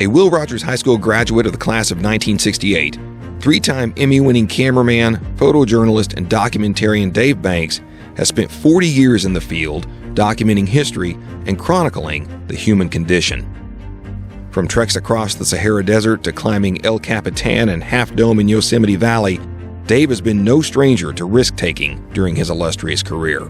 A Will Rogers High School graduate of the class of 1968, three-time Emmy-winning cameraman, photojournalist, and documentarian Dave Banks has spent 40 years in the field documenting history and chronicling the human condition. From treks across the Sahara Desert to climbing El Capitan and Half Dome in Yosemite Valley, Dave has been no stranger to risk-taking during his illustrious career.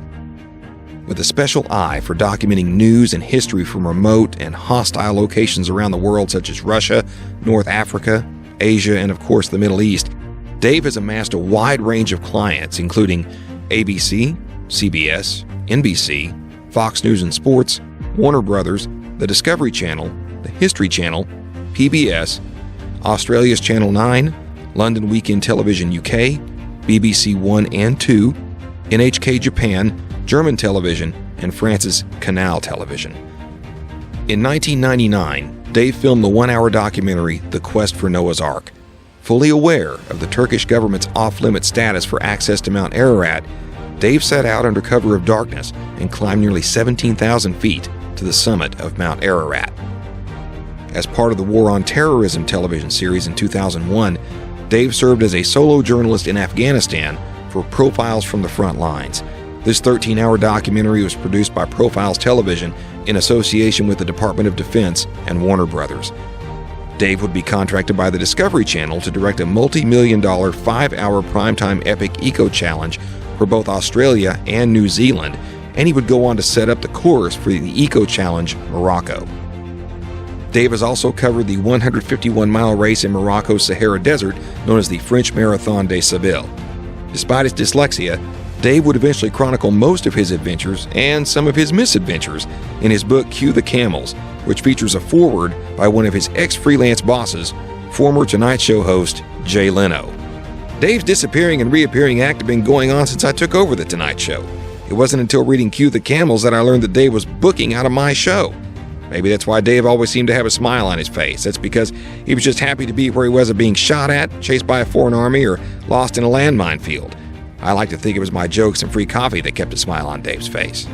With a special eye for documenting news and history from remote and hostile locations around the world such as Russia, North Africa, Asia, and of course the Middle East, Dave has amassed a wide range of clients including ABC, CBS, NBC, Fox News and Sports, Warner Brothers, the Discovery Channel, the History Channel, PBS, Australia's Channel 9, London Weekend Television UK, BBC 1 and 2, NHK Japan, German television, and France's Canal Television. In 1999, Dave filmed the one-hour documentary The Quest for Noah's Ark. Fully aware of the Turkish government's off-limit status for access to Mount Ararat, Dave set out under cover of darkness and climbed nearly 17,000 feet to the summit of Mount Ararat. As part of the War on Terrorism television series in 2001, Dave served as a solo journalist in Afghanistan for Profiles from the Front Lines. This 13-hour documentary was produced by Profiles Television in association with the Department of Defense and Warner Brothers. Dave would be contracted by the Discovery Channel to direct a multi-million-dollar 5-hour primetime epic eco-challenge for both Australia and New Zealand, and he would go on to set up the course for the eco-challenge Morocco. Dave has also covered the 151-mile race in Morocco's Sahara Desert known as the French Marathon des Sables. Despite his dyslexia, Dave would eventually chronicle most of his adventures and some of his misadventures in his book Cue the Camels, which features a foreword by one of his ex-freelance bosses, former Tonight Show host Jay Leno. Dave's disappearing and reappearing act had been going on since I took over The Tonight Show. It wasn't until reading Cue the Camels that I learned that Dave was booking out of my show. Maybe that's why Dave always seemed to have a smile on his face. That's because he was just happy to be where he was of being shot at, chased by a foreign army, or lost in a landmine field. I like to think it was my jokes and free coffee that kept a smile on Dave's face.